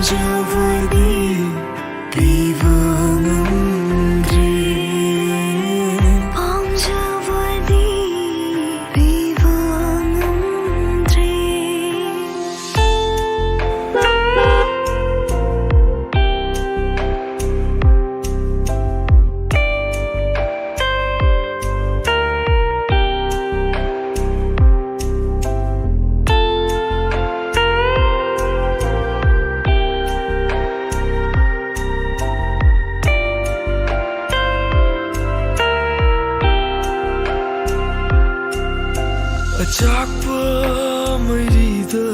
ꯄꯥꯝꯖꯕꯗꯤ ꯄꯤꯕ ꯉꯝꯗ꯭ꯔꯦ ꯄꯥꯝꯖꯕꯗꯤ ꯄꯤꯕ ꯉꯝꯗ꯭ꯔꯦ ꯑꯆꯥꯛꯄ ꯃꯩꯔꯤꯗ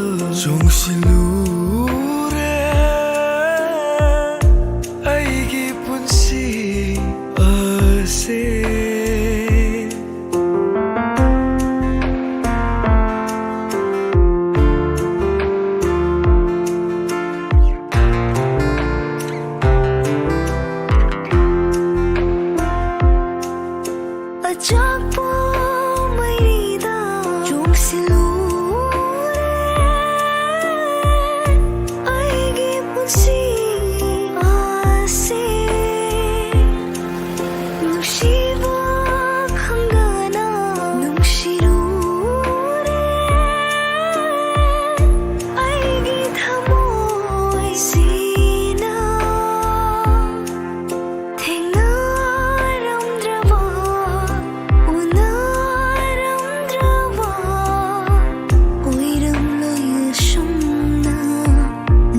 ꯆꯣꯡꯁꯤꯜꯂꯨꯔꯦ ꯑꯩꯒꯤ ꯄꯨꯟꯁꯤ ꯑꯁꯦ ꯑꯆꯥꯛꯄ ꯃꯩꯔꯤꯗ ꯆꯣꯡꯁꯤꯜꯂꯨꯔꯦ ꯑꯩꯒꯤ ꯄꯨꯟꯁꯤ ꯑꯁꯤ ꯅꯨꯡꯁꯤꯕ ꯈꯪꯗꯅ ꯅꯨꯡꯁꯤꯔꯨꯔꯦ ꯑꯩꯒꯤ ꯊꯃꯣꯏꯁꯤꯅ ꯊꯦꯡꯅꯔꯝꯗ꯭ꯔꯕ ꯎꯅꯔꯝꯗ꯭ꯔꯕ ꯑꯣꯏꯔꯝꯂꯣꯏ ꯑꯁꯨꯝꯅ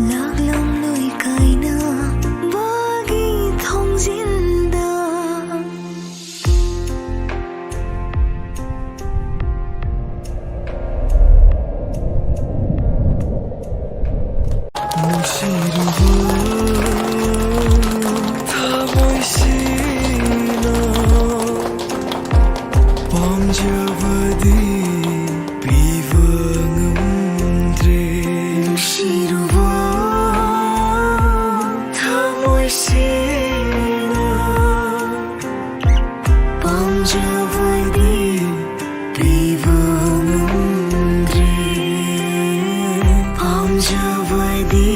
ꯂꯥꯛꯂꯝꯂꯣꯏ ꯀꯥꯏꯅꯕꯒꯤ ꯊꯣꯡꯖꯤꯜꯗ ꯅꯨꯡꯁꯤꯔꯨꯕ ꯊꯃꯣꯏꯁꯤꯅ ꯄꯥꯝꯖꯕꯗꯤ ꯄꯤꯕ ꯉꯝꯗ꯭ꯔꯦ ꯅꯨꯡꯁꯤꯔꯨꯕ ꯊꯃꯣꯏꯁꯤꯅ ꯄꯥꯝꯖꯕꯗꯤ ꯄꯤꯕ ꯉꯝꯗ꯭ꯔꯦ ꯄꯥꯝꯖꯕꯗꯤ